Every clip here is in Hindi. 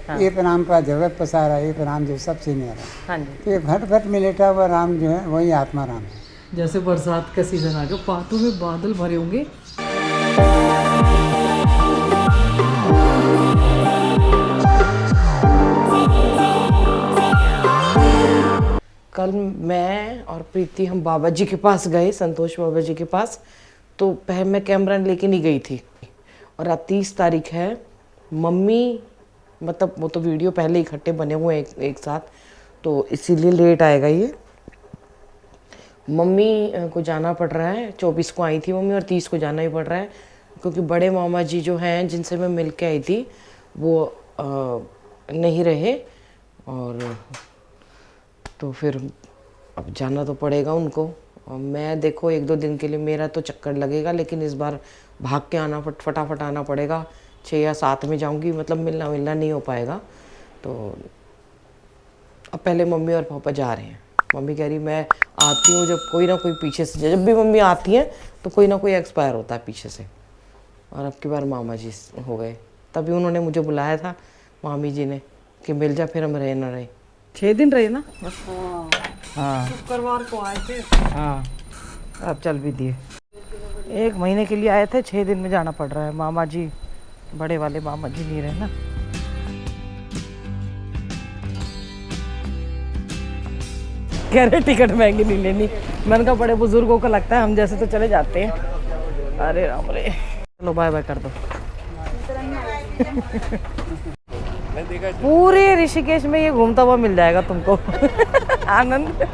हाँ। एक राम का जगत पसारा, एक राम जो सबसे न्यारा। हाँ जी। तो ये घट घट में लेटा हुआ राम जो है वही आत्मा राम है। जैसे बरसात का सीजन आ गया, बादों में बादल भरे होंगे। कल मैं और प्रीति हम बाबा जी के पास गए, संतोष बाबा जी के पास। तो पहले मैं कैमरा लेके नहीं गई थी, और आज 30 तारीख है। मम्मी मतलब वो तो वीडियो पहले इकट्ठे बने हुए हैं एक साथ, तो इसीलिए लेट आएगा ये। मम्मी को जाना पड़ रहा है, 24 को आई थी मम्मी और 30 को जाना ही पड़ रहा है, क्योंकि बड़े मामा जी जो हैं जिनसे मैं मिल के आई थी वो नहीं रहे, और तो फिर अब जाना तो पड़ेगा उनको। और मैं देखो 1-2 दिन के लिए मेरा तो चक्कर लगेगा, लेकिन इस बार भाग के आना फटाफट आना पड़ेगा। 6 या 7 में जाऊंगी, मतलब मिलना नहीं हो पाएगा। तो अब पहले मम्मी और पापा जा रहे हैं। मम्मी कह रही मैं आती हूँ जब कोई ना कोई पीछे से, जब भी मम्मी आती हैं तो कोई ना कोई एक्सपायर होता है पीछे से। और अब की बार मामा जी हो गए, तभी उन्होंने मुझे बुलाया था मामी जी ने कि मिल जा, फिर हम रहे ना रहे। 6 दिन रहे ना बस। हाँ शुक्रवार को आए थे। हाँ, अब चल भी दिए। 1 महीने के लिए आए थे, 6 दिन में जाना पड़ रहा है। मामा जी, बड़े वाले मामा जी नहीं रहे ना। कह रहे टिकट महंगी नहीं लेनी। मैंने कहा बड़े बुजुर्गों को लगता है, हम जैसे तो चले जाते हैं। अरे राम रे, चलो बाय बाय कर दो। पूरे ऋषिकेश में ये घूमता हुआ मिल जाएगा तुमको। आनंद।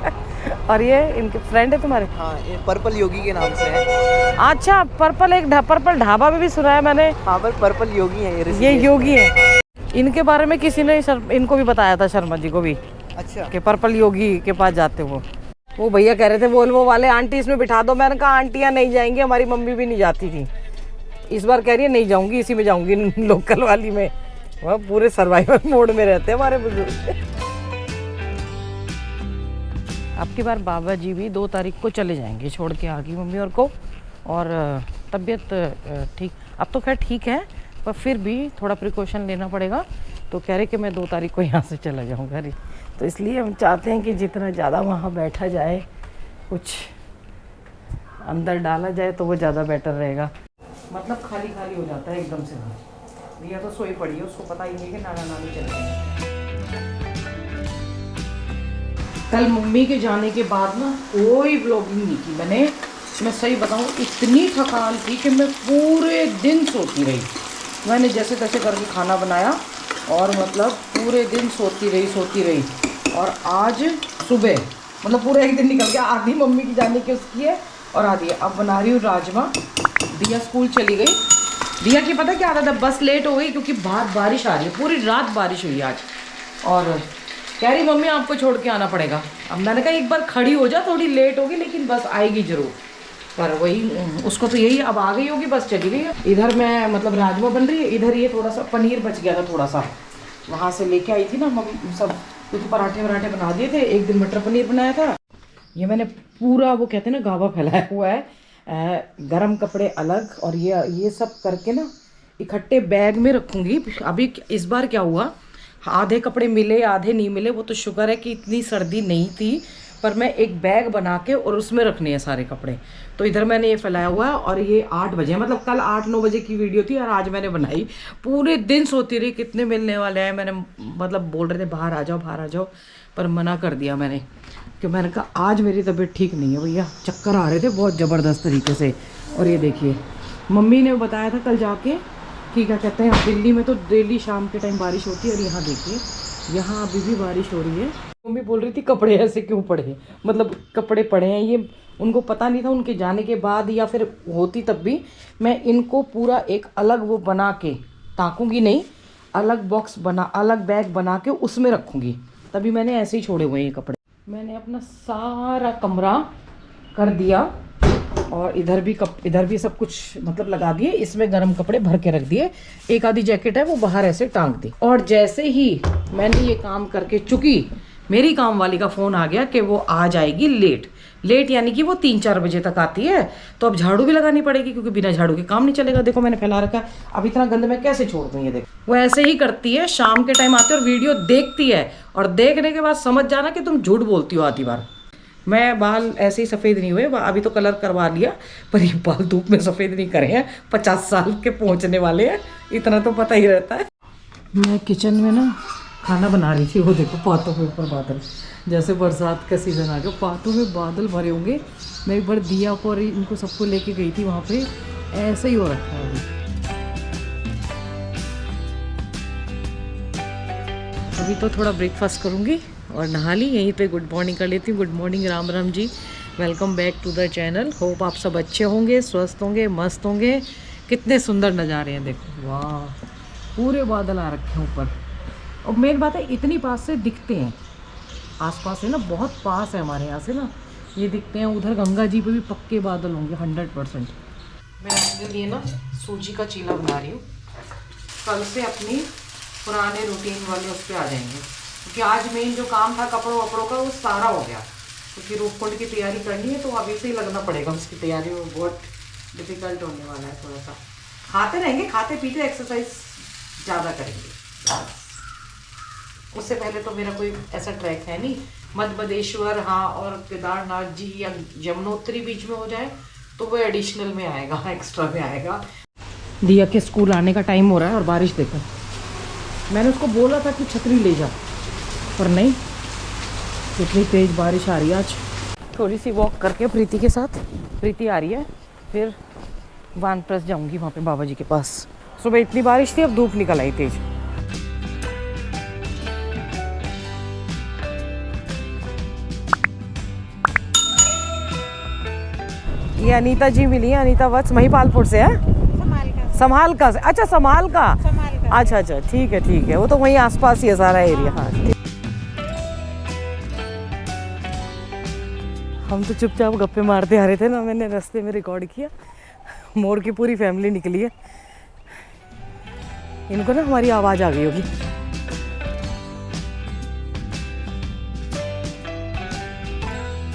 और ये इनके फ्रेंड है तुम्हारे? हाँ, ये पर्पल योगी के नाम से है। अच्छा, पर्पल ढाबा में भी सुना है मैंने। हाँ, पर पर्पल योगी है ये योगी है। इनके बारे में किसी ने इनको भी बताया था, शर्मा जी को भी। अच्छा। कि पर्पल योगी के पास जाते हो। वो भैया कह रहे थे वोल्वो वाले आंटी इसमें बिठा दो। मैंने कहा आंटियां नहीं जाएंगी, हमारी मम्मी भी नहीं जाती थी। इस बार कह रही है नहीं जाऊंगी, इसी में जाऊंगी, लोकल वाली में। वह पूरे सर्वाइवल मोड में रहते हैं हमारे बुजुर्ग। अब की बार बाबा जी भी 2 तारीख को चले जाएंगे, छोड़ के आगे मम्मी और को। और तबीयत ठीक, अब तो खैर ठीक है, पर फिर भी थोड़ा प्रिकॉशन लेना पड़ेगा। तो कह रहे कि मैं 2 तारीख को यहाँ से चला जाऊँगा। तो इसलिए हम चाहते हैं कि जितना ज़्यादा वहाँ बैठा जाए, कुछ अंदर डाला जाए, तो वो ज़्यादा बेटर रहेगा। मतलब खाली खाली हो जाता है एकदम से। भैया तो सोई पड़ी है, उसको पता ही नहीं कि नाना नानी चले गए। कल मम्मी के जाने के बाद ना कोई व्लॉगिंग नहीं की मैंने। मैं सही बताऊँ, इतनी थकान थी कि मैं पूरे दिन सोती रही। मैंने जैसे तैसे करके खाना बनाया और मतलब पूरे दिन सोती रही। और आज सुबह मतलब पूरा एक दिन निकल गया। आधी मम्मी की जाने की उसकी है और आधी है। अब बना रही हूँ राजमा। दिया स्कूल चली गई। दिया की पता क्या आदत है, बस लेट हो गई क्योंकि बाहर बारिश आ रही है। पूरी रात बारिश हुई आज, और कह रही मम्मी आपको छोड़ के आना पड़ेगा। अब मैंने कहा एक बार खड़ी हो जा, थोड़ी लेट होगी लेकिन बस आएगी ज़रूर। पर वही उसको तो यही, अब आ गई होगी, बस चली गई है। इधर मैं मतलब राजमा बन रही है, इधर ये थोड़ा सा पनीर बच गया था, थोड़ा सा वहाँ से लेके आई थी ना सब, क्योंकि पराठे बना दिए थे। एक दिन मटर पनीर बनाया था। ये मैंने पूरा वो कहते हैं ना गावा फैलाया हुआ है। गरम कपड़े अलग, और ये सब करके ना इकट्ठे बैग में रखूँगी। अभी इस बार क्या हुआ, आधे कपड़े मिले आधे नहीं मिले, वो तो शुक्र है कि इतनी सर्दी नहीं थी। पर मैं एक बैग बना के और उसमें रखने हैं सारे कपड़े। तो इधर मैंने ये फैलाया हुआ है। और ये 8 बजे, मतलब कल 8-9 बजे की वीडियो थी और आज मैंने बनाई। पूरे दिन सोती रही कितने मिलने वाले हैं। मैंने मतलब बोल रहे थे बाहर आ जाओ, पर मना कर दिया मैंने, कि मैंने कहा आज मेरी तबीयत ठीक नहीं है भैया। चक्कर आ रहे थे बहुत ज़बरदस्त तरीके से। और ये देखिए, मम्मी ने बताया था कल जाके कि क्या कहते हैं, दिल्ली में तो डेली शाम के टाइम बारिश होती है। और यहाँ देखिए, यहाँ अभी भी बारिश हो रही है। मम्मी बोल रही थी कपड़े ऐसे क्यों पड़े हैं, मतलब कपड़े पड़े हैं। ये उनको पता नहीं था, उनके जाने के बाद या फिर होती तब भी मैं इनको पूरा एक अलग वो बना के ताकूंगी नहीं, अलग बॉक्स बना, अलग बैग बना के उसमें रखूंगी। तभी मैंने ऐसे ही छोड़े हुए हैं ये कपड़े। मैंने अपना सारा कमरा कर दिया, और इधर भी सब कुछ मतलब लगा दिए। इसमें गर्म कपड़े भर के रख दिए। एक आधी जैकेट है वो बाहर ऐसे टांग दी। और जैसे ही मैंने ये काम करके चुकी, मेरी काम वाली का फ़ोन आ गया कि वो आ जाएगी लेट। लेट यानी कि वो 3-4 बजे तक आती है, तो अब झाड़ू भी लगानी पड़ेगी क्योंकि बिना झाड़ू के काम नहीं चलेगा। देखो मैंने फैला रखा है, अब इतना गंद मैं कैसे छोड़ दूँ? ये देखो वो ऐसे ही करती है, शाम के टाइम आती है और वीडियो देखती है, और देखने के बाद समझ जाना कि तुम झूठ बोलती हो आधी बार। मैं बाल ऐसे ही सफ़ेद नहीं हुए, अभी तो कलर करवा लिया, पर ये बाल धूप में सफ़ेद नहीं करे हैं, 50 साल के पहुँचने वाले हैं, इतना तो पता ही रहता है। मैं किचन में ना खाना बना रही थी, वो देखो पातों के ऊपर बादल, जैसे बरसात का सीज़न आ गया, पातों में बादल भरे होंगे। मैं एक बार दिया को और इनको सबको लेके गई थी वहाँ पे, ऐसे ही हो रखा है अभी। तो थोड़ा ब्रेकफास्ट करूँगी और नहा ली, यहीं पे गुड मॉर्निंग कर लेती हूँ। Good morning, Ram Ram ji, welcome back to the channel. Hope आप सब अच्छे होंगे, स्वस्थ होंगे, मस्त होंगे। कितने सुंदर नज़ारे हैं, देखो वाह, पूरे बादल आ रखे हैं ऊपर। और मेन बात है इतनी पास से दिखते हैं, आसपास है ना, बहुत पास है हमारे यहाँ से ना, ये दिखते हैं। उधर गंगा जी पे भी पक्के बादल होंगे 100%। मैं अपने लिए ना सूजी का चीला बना रही हूँ, कल से अपनी पुराने रूटीन वाले उस पर आ जाएंगे, क्योंकि आज मेन जो काम था कपड़ों वपड़ों का वो सारा हो गया, क्योंकि रूपकुंड की तैयारी करनी है, तो अभी से ही लगना पड़ेगा उसकी तैयारी में। बहुत डिफिकल्ट होने वाला है थोड़ा सा। खाते रहेंगे, खाते पीते एक्सरसाइज ज़्यादा करेंगे। उससे पहले तो मेरा कोई ऐसा ट्रैक है नहीं, मधेश्वर हाँ और केदारनाथ जी या यमुनोत्री बीच में हो जाए तो वो एडिशनल में आएगा, एक्स्ट्रा में आएगा। दिया के स्कूल आने का टाइम हो रहा है और बारिश देखो, मैंने उसको बोला था कि छतरी ले जा, पर नहीं, इतनी तेज़ बारिश आ रही है आज। थोड़ी सी वॉक करके प्रीति के साथ, प्रीति आ रही है, फिर वानप्रस्थ जाऊंगी वहाँ पे बाबा जी के पास। सुबह इतनी बारिश थी, अब धूप निकल आई तेज। ये अनीता जी मिली है, अनीता वत्स महिपालपुर से है, संभाल का से। अच्छा संभाल का, अच्छा अच्छा ठीक है, वो तो वहीं आसपास ही है सारा एरिया। हाँ हम तो चुपचाप गप्पे मारते आ रहे थे ना, मैंने रास्ते में रिकॉर्ड किया। मोर की पूरी फैमिली निकली है, इनको ना हमारी आवाज़ आ गई होगी।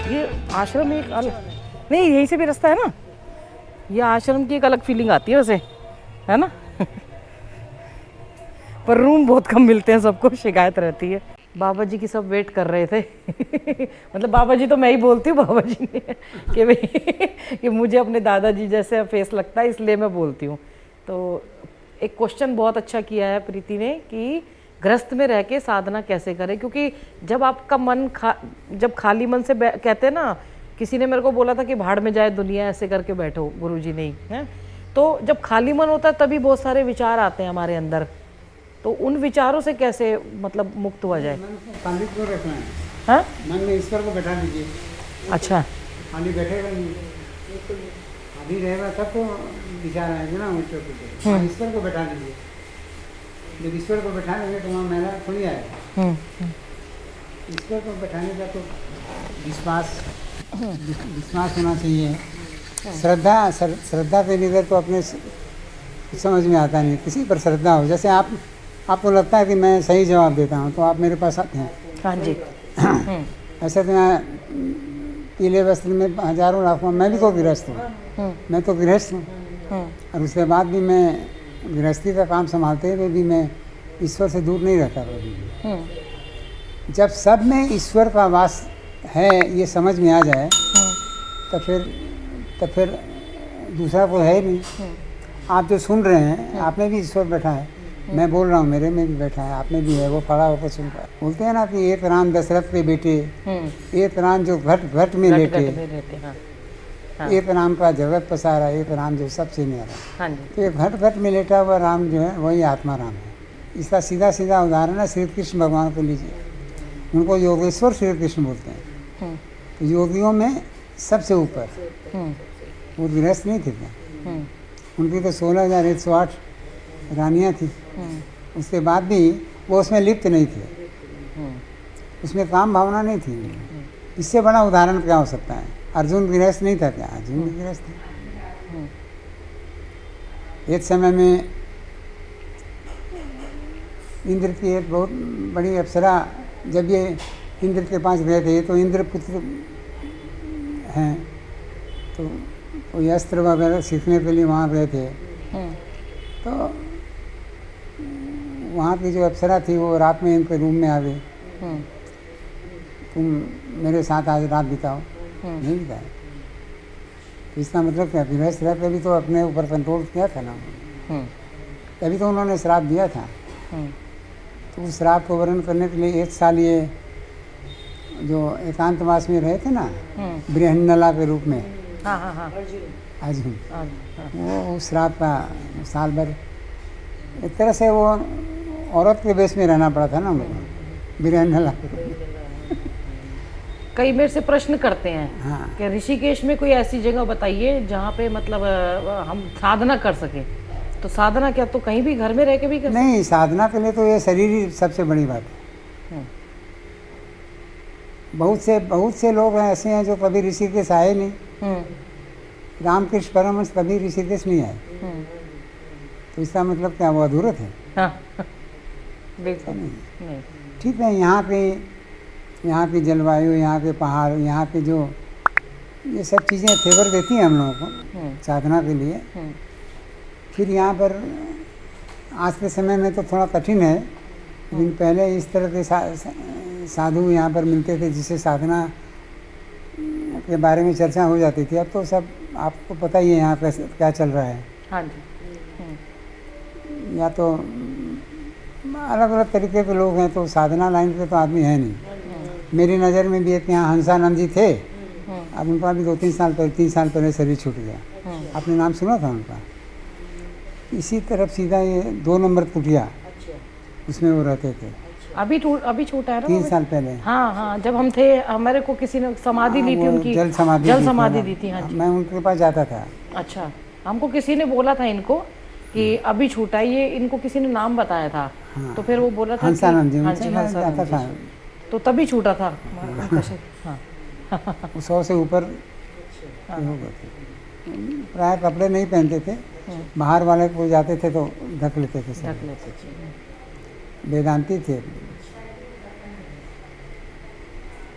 ये आश्रम एक अलग, नहीं यहीं से भी रास्ता है ना, ये आश्रम की एक अलग फीलिंग आती है वैसे, है ना। पर रूम बहुत कम मिलते हैं, सबको शिकायत रहती है। बाबा जी की सब वेट कर रहे थे। मतलब बाबा जी तो मैं ही बोलती हूँ, बाबा जी ने कि भाई कि मुझे अपने दादाजी जैसे फेस लगता है, इसलिए मैं बोलती हूँ। तो एक क्वेश्चन बहुत अच्छा किया है प्रीति ने कि गृहस्थ में रह के साधना कैसे करें, क्योंकि जब आपका मन जब खाली मन से कहते हैं ना, किसी ने मेरे को बोला था कि भाड़ में जाए दुनिया, ऐसे करके बैठो, गुरुजी नहीं है। तो जब खाली मन होता है तभी बहुत सारे विचार आते हैं हमारे अंदर, तो उन विचारों से कैसे मतलब मुक्त हुआ जाए? खाली क्यों रखना है? हाँ, मन में ईश्वर को बैठा दीजिए। अच्छा, खाली बैठेगा नहीं, खाली रहेगा तब तो विचार आएंगे ना ऊँचे कुछ। ईश्वर को बैठा दीजिए, जब ईश्वर को बैठा देंगे तो वहाँ मेला थोड़ी आएगा। ईश्वर को बैठाने का तो विश्वास होना चाहिए, श्रद्धा के बगैर तो अपने समझ में आता नहीं। किसी पर श्रद्धा हो, जैसे आपको लगता है कि मैं सही जवाब देता हूँ तो आप मेरे पास आते हैं। हाँ जी। ऐसे तो मैं पीले वस्त्र में हजारों लाखों, मैं भी तो गृहस्थ हूँ, मैं तो गृहस्थ हूँ, और उसके बाद भी मैं गृहस्थी का काम संभालते हुए भी मैं ईश्वर से दूर नहीं रहता कभी। जब सब में ईश्वर का वास है ये समझ में आ जाए तो फिर दूसरा कोई है नहीं। आप जो सुन रहे हैं, आप में भी ईश्वर बैठा है, मैं बोल रहा हूँ मेरे में भी बैठा है, आप में भी है, वो खड़ा होकर सुन रहा है। बोलते हैं ना कि एक राम दशरथ के बेटे, एक राम जो घट घट में लेटे, एक राम का जगत पसारा, एक राम जो सबसे न्यारा। तो ये घट घट में लेटा हुआ राम जो है वही आत्मा राम है। इसका सीधा सीधा उदाहरण है श्री कृष्ण भगवान को लीजिए, उनको योगेश्वर श्री कृष्ण बोलते हैं। तो योगियों में सबसे ऊपर वो गृहस्थ नहीं थे क्या? उनकी तो 16,108 रानियाँ थी, उसके बाद भी वो उसमें लिप्त नहीं थे, उसमें काम भावना नहीं थी। इससे बड़ा उदाहरण क्या हो सकता है? अर्जुन गृहस्थ नहीं था क्या? अर्जुन भी गृहस्थ था। एक समय में इंद्र की एक बहुत बड़ी अप्सरा, जब ये इंद्र के पास गए थे तो इंद्र पुत्र हैं, तो कोई अस्त्र वगैरह सीखने के लिए वहाँ गए थे। तो वहाँ की जो अप्सरा थी वो रात में इनके रूम में आ गई, तुम मेरे साथ आज रात बिताओ। नहीं बिताया। तो इसका मतलब क्या, गृहस्थ रह के भी तो अपने ऊपर कंट्रोल किया था ना, तभी तो उन्होंने श्राप दिया था। तो उस श्राप को वर्ण करने के लिए 1 साल ये जो एकांतवास में रहे थे ना, बृहन्नला के रूप में, अर्जुन, वो उस श्राप का साल भर एक तरह से वो औरत के वेश में रहना पड़ा था ना उनको, बृहन्नला के रूप में। कई मेरे से प्रश्न करते हैं हाँ। कि ऋषिकेश में कोई ऐसी जगह बताइए जहाँ पे मतलब हम साधना कर सके। तो साधना क्या, तो कहीं भी घर में रह के भी कर नहीं, साधना के लिए तो ये शरीर ही सबसे बड़ी बात है। बहुत से लोग हैं ऐसे हैं जो कभी ऋषिकेश आए नहीं। रामकृष्ण परमहंस कभी ऋषिकेश नहीं आए, तो इसका मतलब क्या, वो अधूरे थे? हाँ, बिल्कुल नहीं। ठीक है, यहाँ की जलवायु, यहाँ के पहाड़, यहाँ के जो ये सब चीज़ें फेवर देती हैं हम लोगों को साधना के लिए। फिर यहाँ पर आज के समय में तो थोड़ा कठिन है, लेकिन पहले इस तरह के साधु यहाँ पर मिलते थे जिससे साधना के बारे में चर्चा हो जाती थी। अब तो सब आपको पता ही है यहाँ पर क्या चल रहा है। हाँ जी। या तो अलग अलग तरीके के लोग हैं, तो साधना लाइन के तो आदमी है नहीं। मेरी नज़र में भी एक यहाँ हंसानंद जी थे, अब उनका भी 3 साल पहले शरीर छूट गया। आपने नाम सुना था उनका? इसी तरफ सीधा ये 2 नंबर कुटिया, उसमें वो रहते थे। अभी छूटा है ना? 3 साल पहले। हाँ, जब हम थे हमारे को किसी ने समाधि दी थी उनकी, जल समाधि दी थी। हाँ जी, मैं उनके पास जाता था। अच्छा, हमको किसी ने बोला था इनको कि अभी छूटा, ये इनको किसी ने नाम बताया था। तो फिर वो बोला था हंसानंद जी, हाँ जी, जाता था, तो तभी छूटा था। हाँ। 100 से ऊपर हो गए थे। प्राय कपड़े नहीं पहनते थे, बाहर वाले को जाते थे तो ढक लेते थे सब। वेदांती थे।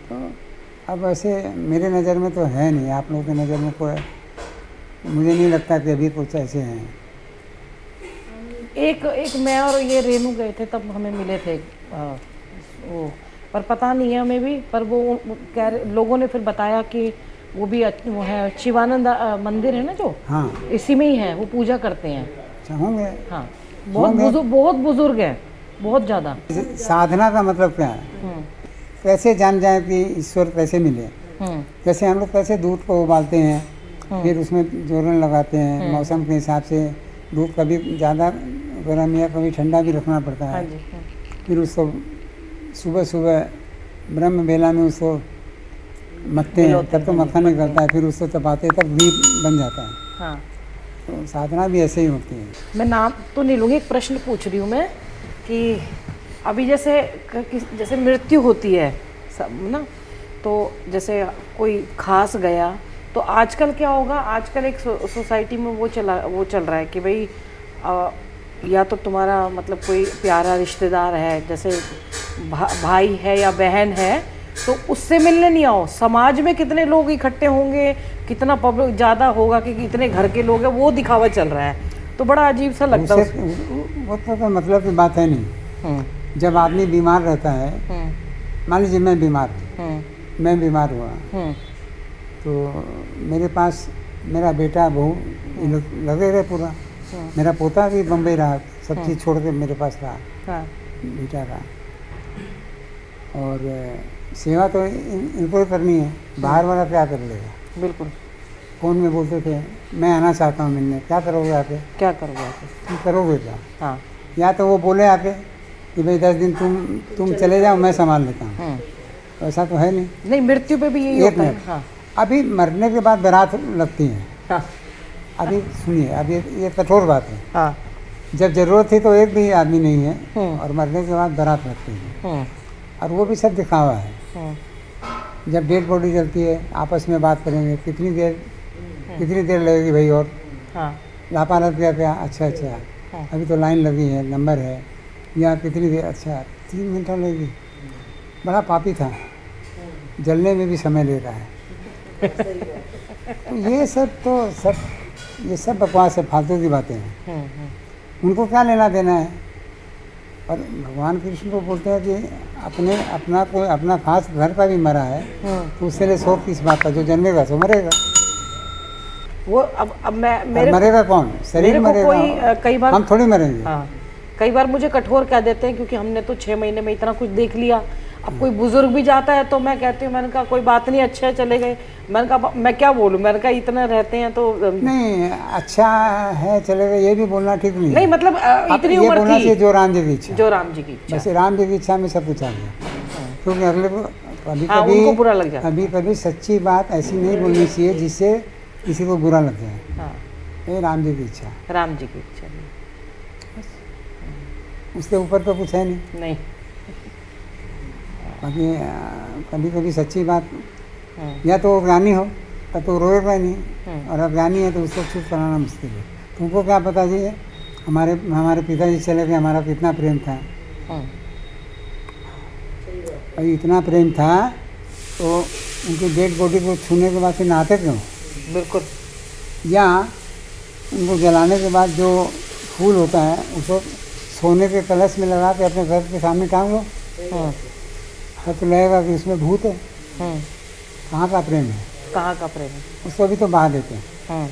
तो अब ऐसे मेरे नज़र में तो है नहीं, आप लोगों की नज़र में कोई, मुझे नहीं लगता कि अभी कुछ ऐसे हैं। एक मैं और ये रेनू गए थे, तब हमें मिले थे वो, पर पता नहीं है हमें भी, पर वो लोगों ने फिर बताया कि वो भी वो है शिवानंद मंदिर है ना जो, हाँ, इसी में ही है, वो पूजा करते हैं। अच्छा, होंगे। हाँ, बहुत बुजुर्ग है, बहुत ज़्यादा। साधना का मतलब क्या है? कैसे जान जाए कि ईश्वर कैसे मिले? जैसे हम लोग कैसे दूध को उबालते हैं, फिर उसमें जोरन लगाते हैं, मौसम के हिसाब से दूध कभी ज़्यादा गर्म या कभी ठंडा भी रखना पड़ता है। फिर उसको सुबह ब्रह्म बेला में उसको मथते हैं, तब तो मक्खन निकलता है, फिर उसको चबाते तब घी बन जाता है। हाँ। तो साधना भी ऐसे ही होती है। मैं नाम तो नहीं लूँगी, एक प्रश्न पूछ रही हूँ मैं कि अभी जैसे मृत्यु होती है सब ना, तो जैसे कोई खास गया, तो आजकल क्या होगा, आजकल एक सोसाइटी में वो चल रहा है कि भाई या तो तुम्हारा मतलब कोई प्यारा रिश्तेदार है, जैसे भाई है या बहन है, तो उससे मिलने नहीं आओ। समाज में कितने लोग इकट्ठे होंगे, कितना पब्लिक ज़्यादा होगा कि इतने घर के लोग हैं, वो दिखावा चल रहा है, तो बड़ा अजीब सा लगता है। वो तो मतलब की बात है नहीं। जब आदमी बीमार रहता है, मान लीजिए मैं बीमार हुआ, तो मेरे पास मेरा बेटा बहू लगे रहे पूरा, मेरा पोता भी बम्बई रहा, सब चीज़ छोड़ के मेरे पास रहा, बेटा रहा। और सेवा तो इनको ही करनी है, बाहर वाला क्या कर लेगा? बिल्कुल। फ़ोन में बोलते थे मैं आना चाहता हूँ मिलने, क्या करोगे आके? तुम करोगे क्या? हाँ। या तो वो बोले आके कि भाई 10 दिन तुम चले जाओ, मैं संभाल लेता हूँ। ऐसा तो है नहीं। मृत्यु पे भी यही होता है। हाँ। अभी मरने के बाद बारात लगती है। हाँ। अभी सुनिए, अभी ये कठोर बात है। हाँ। जब ज़रूरत थी तो एक भी आदमी नहीं है, और मरने के बाद बारात लगती है, और वो भी सब दिखावा है। जब डेड बॉडी जलती है, आपस में बात करेंगे, कितनी देर लगेगी भाई, और लापारत क्या? अच्छा, अभी तो लाइन लगी है, नंबर है, या कितनी देर? अच्छा 3 घंटा लगेगी। बड़ा पापी था, जलने में भी समय ले रहा है। तो ये सब बकवास है, फालतू की बातें हैं। उनको क्या लेना देना है। और भगवान कृष्ण को बोलते हैं कि अपना खास घर का भी मरा है तो उससे लिए 100 किस बात का, जो जन्मेगा सो मरेगा। वो अब और मरेगा कौन? शरीर मेरे को मरेगा, कई बार हम थोड़ी मरेंगे। हाँ, कई बार मुझे कठोर कह देते हैं क्योंकि हमने तो 6 महीने में इतना कुछ देख लिया। अब कोई बुजुर्ग भी जाता है तो मैं कहती हूँ, मैंने कहा कोई बात नहीं, अच्छे चले गए। मैंने कहा मैं क्या बोलूँ, मैंने कहा इतना रहते हैं तो नहीं, अच्छा है चलेगा, ये भी बोलना ठीक नहीं नहीं, है। मतलब इतनी ये उम्र बोलना थी चाहिए जो राम जी की इच्छा, जो राम जी की इच्छा। वैसे राम जी की इच्छा में सब कुछ आ गया। क्योंकि अगले को कभी हाँ, उनको बुरा लग जाता है। कभी सच्ची बात ऐसी नहीं बोलनी चाहिए जिससे किसी को बुरा लग जाए। हाँ, ये राम जी की इच्छा, राम जी की इच्छा उसके ऊपर तो कुछ है नहीं। नहीं। बाकी कभी सच्ची बात, या तो वो ज्ञानी हो तब तो रोएगा नहीं, और अज्ञानी है तो उसको चुप कराना मुश्किल है। तुमको क्या पता जी है हमारे पिताजी चले गए, हमारा कितना प्रेम था। और इतना प्रेम था तो उनकी डेड बॉडी को छूने के बाद फिर नहाते क्यों? बिल्कुल। या उनको जलाने के बाद जो फूल होता है उसको सोने के कलश में लगा के अपने घर के सामने टांग लो, तब तो लगेगा कि उसमें भूत है। कहाँ का प्रेम है? कहाँ का प्रेम है? उसको भी तो बहा देते हैं।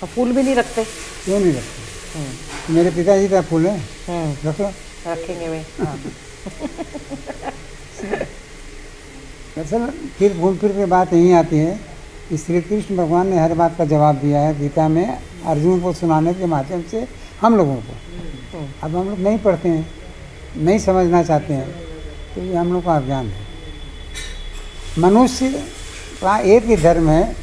और फूल भी नहीं रखते। क्यों नहीं रखते? मेरे पिताजी का फूल है, रख लो। रखेंगे वे। दरअसल फिर घूम फिर के बात यहीं आती है कि श्री कृष्ण भगवान ने हर बात का जवाब दिया है गीता में, अर्जुन को सुनाने के माध्यम से हम लोगों को। अब हम लोग नहीं पढ़ते हैं, नहीं समझना चाहते हैं, तो ये हम लोग का अज्ञान है। मनुष्य का एक ही धर्म है,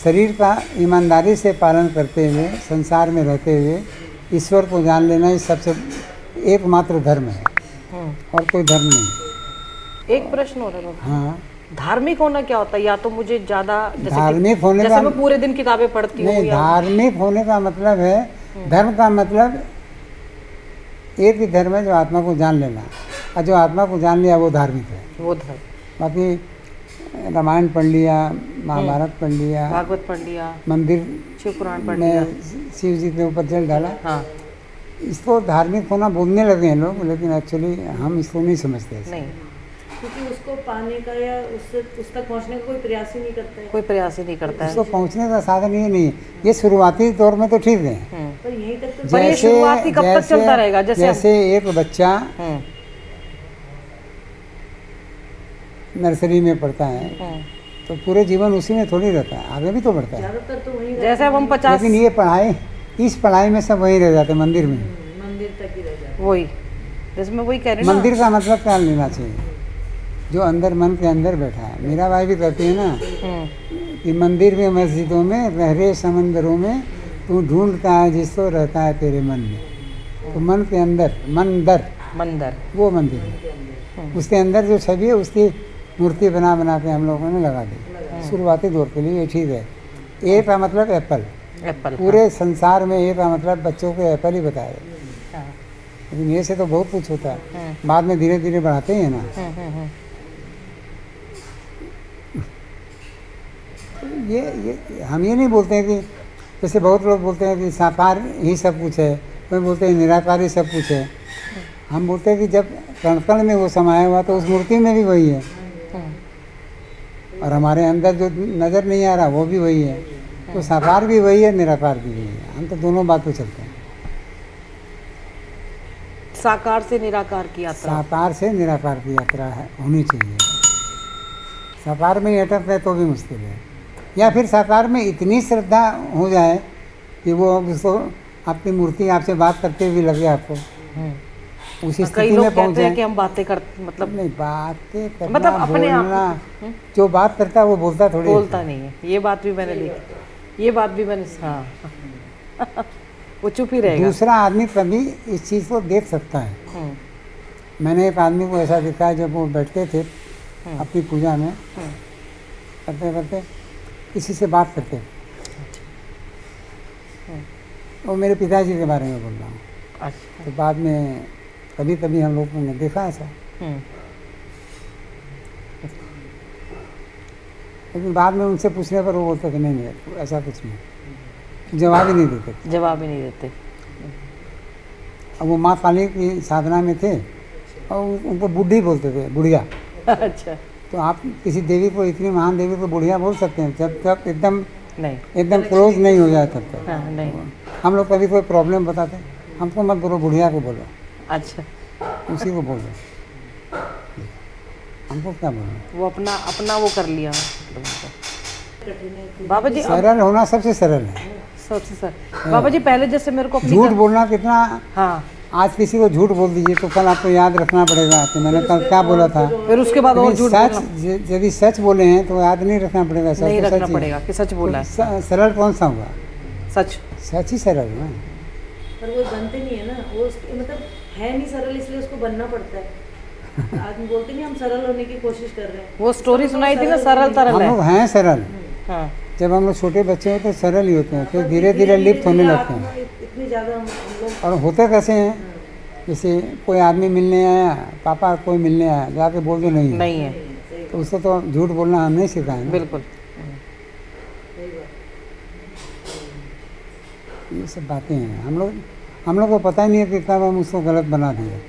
शरीर का ईमानदारी से पालन करते हुए संसार में रहते हुए ईश्वर को जान लेना ही सबसे एकमात्र धर्म है, और कोई धर्म नहीं। एक प्रश्न हो रहा है। हाँ, धार्मिक होना क्या होता है? या तो मुझे ज्यादा धार्मिक होने जैसे का, मैं पूरे दिन किताबें पढ़ती हूँ। नहीं, धार्मिक होने का मतलब है, धर्म का मतलब एक ही धर्म है, जो आत्मा को जान लेना, और जो आत्मा को जान लिया वो धार्मिक है। वो धर्म, बाकी रामायण पढ़ लिया, महाभारत पढ़ लिया, भागवत पढ़ लिया, मंदिर शिव पुराण पढ़ लिया, में शिव जी के ऊपर जल डाला, हाँ, इसको धार्मिक होना बोलने लगे हैं लोग, लेकिन एक्चुअली हम इसको नहीं समझते ऐसे। नहीं, क्योंकि उसको पाने का या उस तक पहुंचने का कोई प्रयास ही नहीं करता है। कोई प्रयास ही नहीं करता है। उसको पहुंचने का साधन ये नहीं है। ये शुरुआती तौर में तो ठीक है, पर यहीं तक तो पर ये शुरुआती कब तक चलता रहेगा? जैसे एक बच्चा नर्सरी में पढ़ता है तो पूरे जीवन उसी में थोड़ी रहता है, आगे भी तो बढ़ता है। ज्यादातर तो वहीं जैसे अब हम 50 लेकिन ये पढ़ाई, इस पढ़ाई में सब वहीं रह जाते हैं, मंदिर में। मंदिर तक ही रह जाता वही, जैसे मैं वही कह रही हूँ मंदिर का मतलब क्या लेना चाहिए? जो अंदर मन के अंदर बैठा है। मीरा बाई भी कहती है ना कि मंदिर में मस्जिदों में रहरे समंदरों में तू ढूंढता है जिसको रहता है तेरे मन में। तो मन के अंदर, मंदिर, वो मंदिर है। उसके अंदर जो छवि है उसकी मूर्ति बना बना के हम लोगों ने लगा दी शुरुआती दौर के लिए। ये ठीक है। ए का मतलब एप्पल, एप्पल, पूरे संसार में ए का मतलब बच्चों को एप्पल ही बताया। लेकिन ये से तो बहुत कुछ होता है, बाद में धीरे धीरे बढ़ाते हैं ना। ये हम ये नहीं बोलते हैं कि, जैसे बहुत लोग बोलते हैं कि साकार ही सब कुछ है, कोई बोलते हैं निराकार ही सब कुछ है। हम बोलते हैं कि जब कण कण में वो समाया हुआ तो उस मूर्ति में भी वही है, और हमारे अंदर जो नज़र नहीं आ रहा वो भी वही है। तो साकार भी वही है, निराकार भी वही है। हम तो दोनों बात पे चलते हैं। साकार से निराकार की यात्रा। साकार से निराकार की यात्रा है, होनी चाहिए। साकार में ही अटक है तो भी मुश्किल है, या फिर साकार में इतनी श्रद्धा हो जाए कि वो उसको आपकी मूर्ति आपसे बात करते हुए लगे आपको, उसी कई स्थिति लोग में पहुंच कहते हैं जाए। कि हम बातें करते, मतलब नहीं, बातें करना, मतलब अपने आप बोलना, जो बात करता है वो बोलता थोड़ी बोलता नहीं है। ये बात भी मैंने लिखी, ये बात भी मैंने, हाँ वो चुप ही रहेगा। दूसरा आदमी कभी इस चीज़ को देख सकता है। मैंने एक आदमी को ऐसा देखा है, जब वो बैठते थे अपनी पूजा में करते करते किसी से बात करते, वो मेरे पिताजी के बारे में बोल रहा हूँ। अच्छा, तो बाद में कभी कभी हम लोगों ने देखा ऐसा। लेकिन बाद में उनसे पूछने पर वो बोलते थे नहीं नहीं ऐसा कुछ नहीं, जवाब ही नहीं देते। जवाब ही नहीं देते। अब वो माँ काली की साधना में थे और उनको बुढ़ी बोलते थे, बुढ़िया। अच्छा। तो आप किसी देवी को, इतनी महान देवी को बुढ़िया बोल सकते हैं जब तक नहीं। एकदम क्लोज नहीं हो जाए तब तक। हाँ, नहीं। हम लोग कभी कोई प्रॉब्लम बताते हैं, हमको मत बोलो, बुढ़िया को बोलो, अच्छा। उसी को बोलो, हमको क्या बोलो। वो अपना अपना वो कर लिया बाबा जी। सरल होना सबसे सरल है। सबसे सर बाबा जी, पहले जैसे मेरे को अपनी झूठ बोलना कितना, हाँ, आज किसी को झूठ बोल दीजिए तो कल आपको याद रखना पड़ेगा कि मैंने कल क्या बोला था। फिर उसके बाद और झूठ सच, बोलना यदि सच बोले हैं तो याद नहीं रखना पड़ेगा, नहीं सच तो रखना सच ही पड़ेगा कि सच बोला है। है। सरल कौन सा हुआ, सच। सच ही सरल है। पर वो बनते नहीं है ना, वो मतलब है नहीं सरल, इसलिए उसको बनना पड़ता है। आदमी बोलते नहीं हम सरल होने की कोशिश कर रहे हैं। वो स्टोरी सुनाई थी ना, सरल तरल हम है। लोग हैं सरल, हाँ, जब हम लोग छोटे बच्चे होते हैं सरल ही होते हैं, फिर धीरे धीरे लिप्त होने लगते हैं। इतनी ज़्यादा हम लोग और होते कैसे हैं, जैसे कोई आदमी मिलने आया, पापा कोई मिलने आया, जाके बोल दो नहीं है, नहीं है, तो उससे तो झूठ बोलना हम नहीं सिखाएं ना। बिल्कुल। ये सब बातें हैं, हम लोग को पता ही नहीं है कि कब हम उसको गलत बना दिए।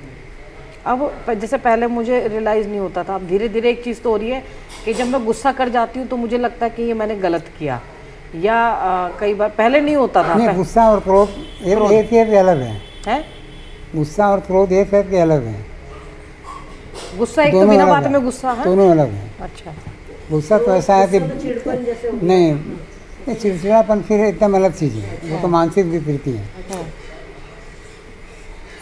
अब जैसे पहले मुझे रियलाइज़ नहीं होता था, अब धीरे धीरे एक चीज़ तो हो रही है कि जब मैं गुस्सा कर जाती हूँ तो मुझे लगता है कि ये मैंने गलत किया, या कई बार पहले नहीं होता था। नहीं, गुस्सा और क्रोध एक अलग है। है गुस्सा और क्रोध एक के अलग है। गुस्सा एक तो दोनों बिना अलग बात है। में गुस्सा है। दोनों अलग है। अच्छा। गुस्सा तो ऐसा है कि चिड़पन जैसे हो नहीं, ये चिड़चिड़ापन फिर एकदम अलग चीज़ है, वो तो मानसिक विकृति है।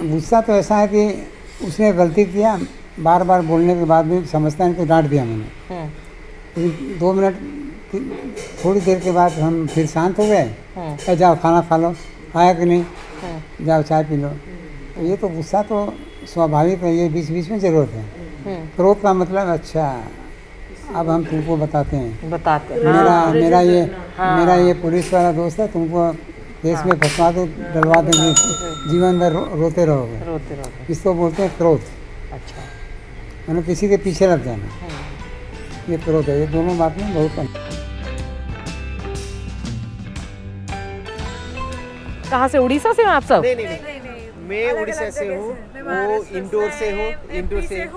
गुस्सा तो ऐसा है कि उसने गलती किया, बार बार बोलने के बाद भी समझता है कि डांट दिया मैंने, फिर 2 मिनट, थोड़ी देर के बाद हम फिर शांत हो गए, जाओ खाना खा लो, खाया कि नहीं, जाओ चाय पी लो। तो ये तो गुस्सा तो स्वाभाविक है, ये बीच बीच में ज़रूरत है। क्रोध का मतलब अच्छा अब हम तुमको बताते हैं, बताते हैं। मेरा ये पुलिस वाला दोस्त है, तुमको केस में फंसवा दे, डलवा देंगे, जीवन भर रोते रहोगे। रोते रहोगे। इसको बोलते हैं क्रोध। अच्छा। मैंने किसी के पीछे लग जाना, ये क्रोध है। ये दोनों बात में बहुत अंतर। कहाँ से, उड़ीसा से हो आप सब? नहीं, मैं उड़ीसा से हूँ, वो इंदौर से हूँ, इंदौर से।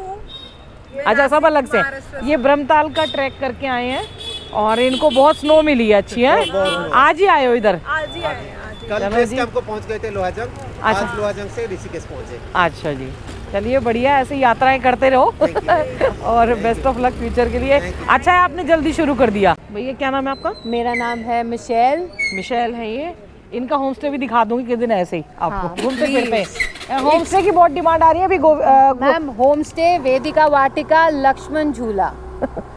अच्छा, सब अलग से। ये ब्रह्मताल का ट्रैक करके आए हैं और इनको बहुत स्नो मिली है, अच्छी है। आज ही आए हो इधर? कल बेस कैंप को पहुँच गए थे लोहाजंग, आज लोहाजंग से ऋषिकेश पहुँचे। अच्छा जी, चलिए बढ़िया, ऐसे यात्राएं करते रहो और बेस्ट ऑफ लक फ्यूचर के लिए। अच्छा है आपने जल्दी शुरू कर दिया। भैया क्या नाम है आपका? मेरा नाम है मिशेल। मिशेल है ये। इनका होम स्टे भी दिखा दूंगी किस दिन, ऐसे ही आपको हाँ, घूमते फिरते। होम स्टे की बहुत डिमांड आ रही है अभी। मैम होम स्टे वेदिका वाटिका लक्ष्मण झूला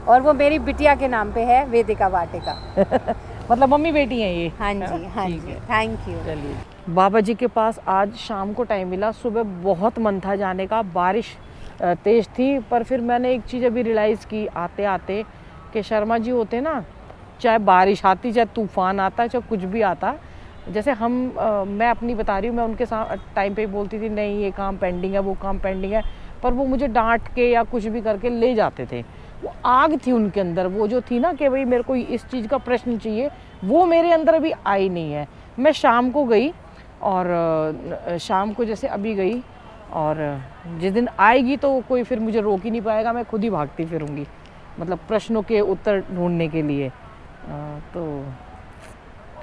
और वो मेरी बिटिया के नाम पे है, वेदिका वाटिका। मतलब मम्मी बेटी है ये? हाँ जी, हाँ जी, थैंक यू। चलिए, बाबा जी के पास आज शाम को टाइम मिला। सुबह बहुत मन था जाने का, बारिश तेज़ थी, पर फिर मैंने एक चीज़ अभी रियलाइज़ की आते आते कि शर्मा जी होते ना, चाहे बारिश आती, चाहे तूफ़ान आता, चाहे कुछ भी आता, जैसे मैं अपनी बता रही हूँ, मैं उनके साथ टाइम पे बोलती थी नहीं ये काम पेंडिंग है, वो काम पेंडिंग है, पर वो मुझे डांट के या कुछ भी करके ले जाते थे। वो आग थी उनके अंदर, वो जो थी ना कि भाई मेरे को इस चीज़ का प्रश्न चाहिए, वो मेरे अंदर अभी आई नहीं है। मैं शाम को गई और शाम को जैसे अभी गई, और जिस दिन आएगी तो कोई फिर मुझे रोक ही नहीं पाएगा, मैं खुद ही भागती फिरूँगी, मतलब प्रश्नों के उत्तर ढूंढने के लिए। तो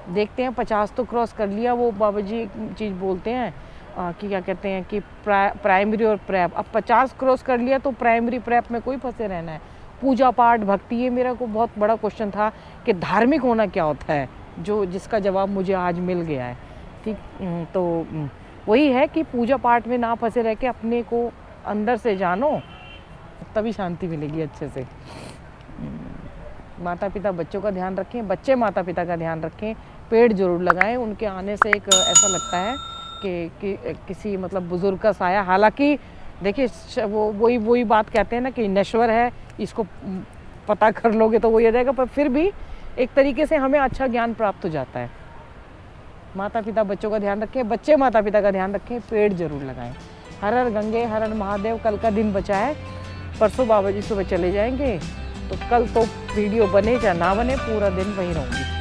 देखते हैं, 50 तो क्रॉस कर लिया। वो बाबा जी एक चीज़ बोलते हैं कि क्या कहते हैं कि प्राइमरी और प्रेप, अब 50 क्रॉस कर लिया तो प्राइमरी प्रेप में कोई फंसे रहना है। पूजा पाठ भक्ति, ये मेरा को बहुत बड़ा क्वेश्चन था कि धार्मिक होना क्या होता है, जिसका जवाब मुझे आज मिल गया है। ठीक, तो वही है कि पूजा पाठ में ना फंसे रह के अपने को अंदर से जानो, तभी शांति मिलेगी अच्छे से। माता पिता बच्चों का ध्यान रखें, बच्चे माता पिता का ध्यान रखें, पेड़ जरूर लगाएं। उनके आने से एक ऐसा लगता है कि किसी मतलब बुजुर्ग का साया, हालांकि देखिए वो वही बात कहते हैं ना कि नश्वर है, इसको पता कर लोगे तो वही हो जाएगा, पर फिर भी एक तरीके से हमें अच्छा ज्ञान प्राप्त हो जाता है। माता पिता बच्चों का ध्यान रखें, बच्चे माता पिता का ध्यान रखें, पेड़ जरूर लगाएं। हर हर गंगे हर हर महादेव। कल का दिन बचा है, परसों बाबा जी सुबह चले जाएंगे तो कल तो वीडियो बने चाहे ना बने, पूरा दिन वहीं रहूँगी।